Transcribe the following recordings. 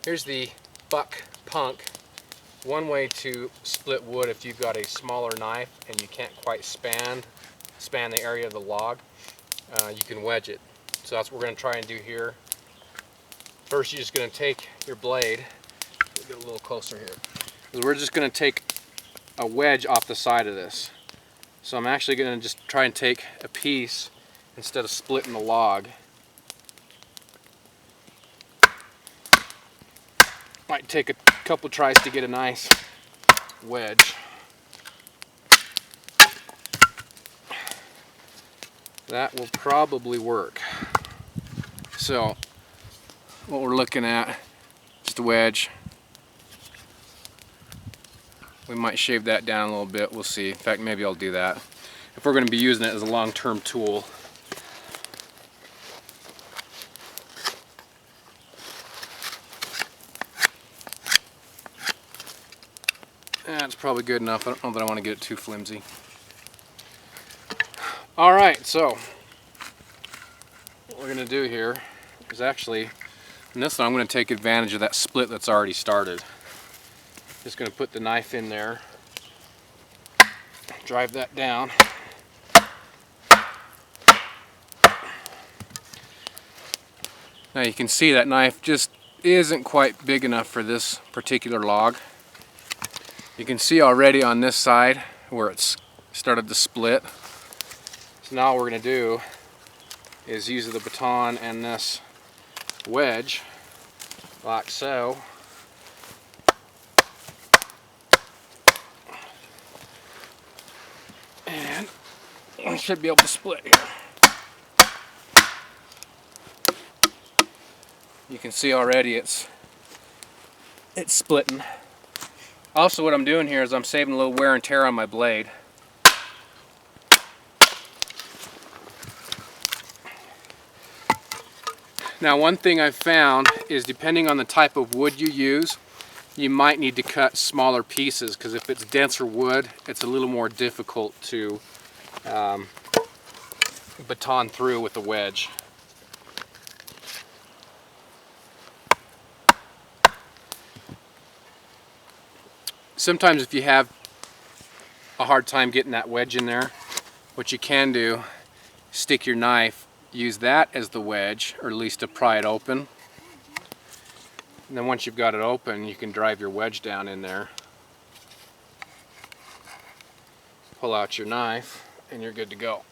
Here's the buck punk. One way to split wood if you've got a smaller knife and you can't quite span the area of the log, you can wedge it. So that's what we're going to try and do here. First, you're just going to take your blade. We'll get a little closer here. We're just going to take a wedge off the side of this. So I'm actually going to just try and take a piece instead of splitting the log. Might take a couple tries to get a nice wedge. That will probably work. So what we're looking at, just a wedge. We might shave that down a little bit, we'll see. In fact, maybe I'll do that if we're going to be using it as a long-term tool. That's probably good enough. I don't know that I want to get it too flimsy. Alright, so what we're going to do here is actually, in this one I'm going to take advantage of that split that's already started. Just going to put the knife in there, drive that down. Now you can see that knife just isn't quite big enough for this particular log. You can see already on this side where it's started to split. So now what we're going to do is use the baton and this wedge, like so. And we should be able to split here. You can see already it's splitting. Also, what I'm doing here is I'm saving a little wear and tear on my blade. Now, one thing I've found is depending on the type of wood you use, you might need to cut smaller pieces, because if it's denser wood, it's a little more difficult to baton through with a wedge. Sometimes if you have a hard time getting that wedge in there, what you can do, stick your knife, use that as the wedge, or at least to pry it open. And then once you've got it open, you can drive your wedge down in there. Pull out your knife, and you're good to go.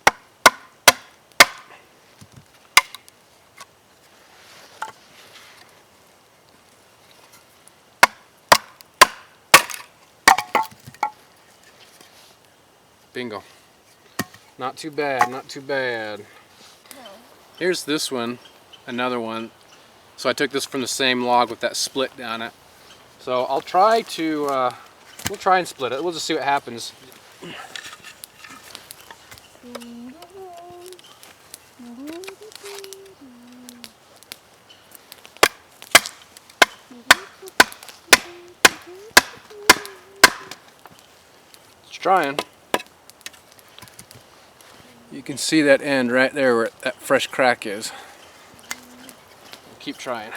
Bingo. Not too bad, not too bad. Here's this one, another one. So I took this from the same log with that split down it. So I'll try to, we'll try and split it. We'll just see what happens. It's trying. You can see that end right there where that fresh crack is. Keep trying.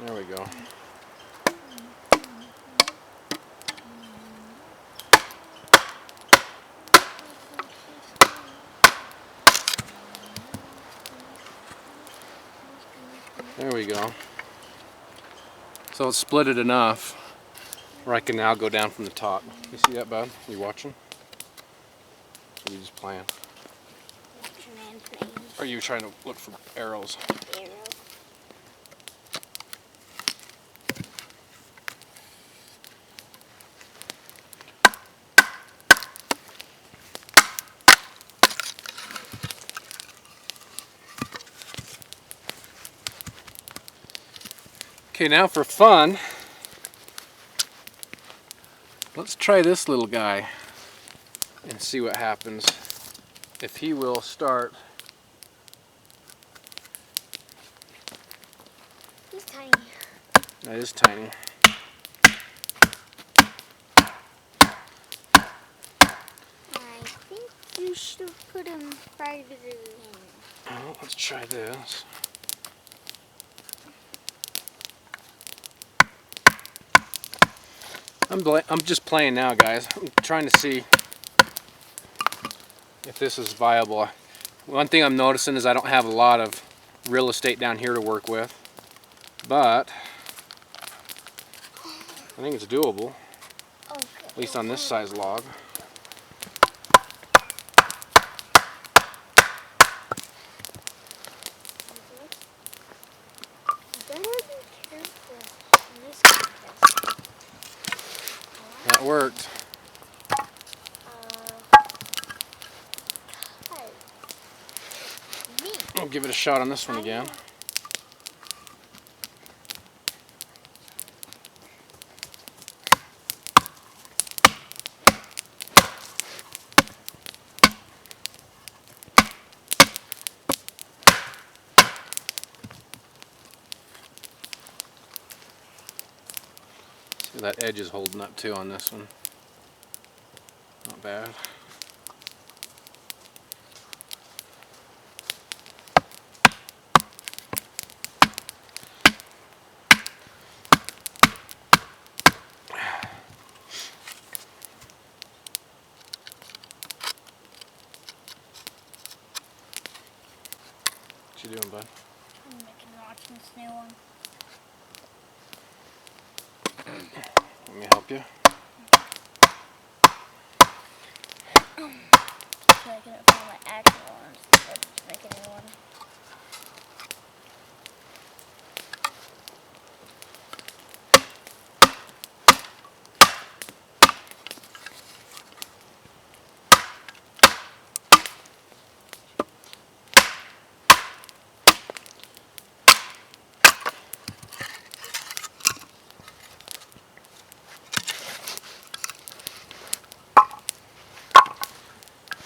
There we go. There we go. So it's split it enough where I can now go down from the top. You see that, bud? You watching? Or are you just playing? Or are you trying to look for arrows? Arrow. Okay, now for fun, let's try this little guy and see what happens if he will start. He's tiny. That is tiny. I think you should put him farther in. Well, let's try this. I'm just playing now, guys. I'm trying to see if this is viable. One thing I'm noticing is I don't have a lot of real estate down here to work with, but I think it's doable, at least on this size log. That worked. I'll give it a shot on this one again. See, that edge is holding up too on this one. Not bad. What you doing, bud? I'm making rocks in this new one. Let me help you. So I can find my actual ones instead of just making a new one.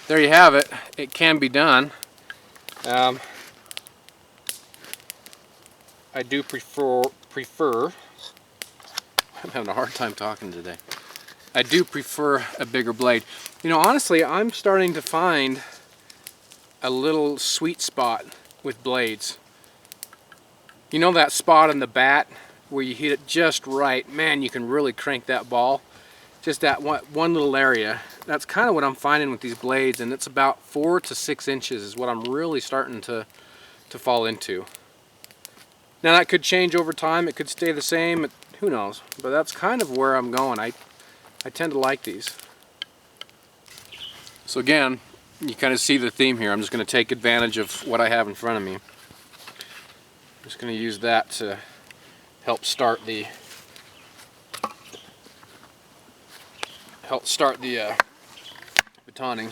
There you have it. It can be done. I do prefer. I'm having a hard time talking today. I do prefer a bigger blade. You know, honestly, I'm starting to find a little sweet spot with blades. You know that spot on the bat where you hit it just right? Man, you can really crank that ball. Just that one little area. That's kind of what I'm finding with these blades, and it's about 4 to 6 inches is what I'm really starting to fall into. Now that could change over time, it could stay the same, who knows, but that's kind of where I'm going. I tend to like these. So again, you kind of see the theme here. I'm just going to take advantage of what I have in front of me. I'm just going to use that to help start the batoning.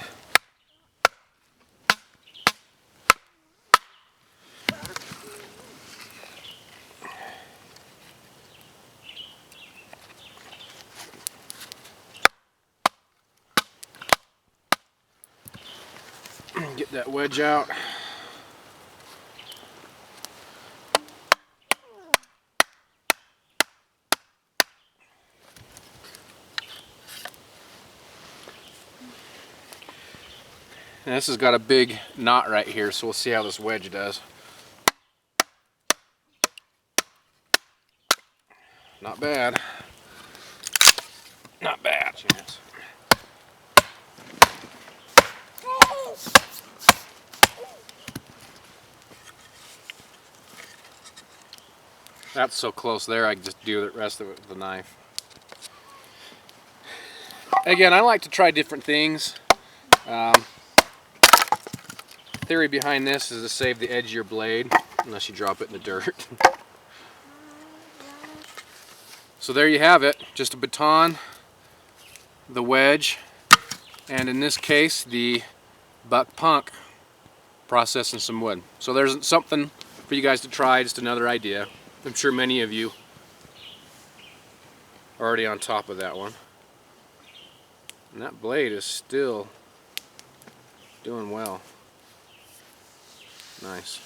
Get that wedge out. And this has got a big knot right here, so we'll see how this wedge does. Not bad. Not bad. Chance. That's so close there, I can just do the rest of it with the knife. Again, I like to try different things. Theory behind this is to save the edge of your blade, unless you drop it in the dirt. So there you have it, just a baton, the wedge, and in this case the buck punk processing some wood. So there's something for you guys to try, just another idea. I'm sure many of you are already on top of that one. And that blade is still doing well. Nice.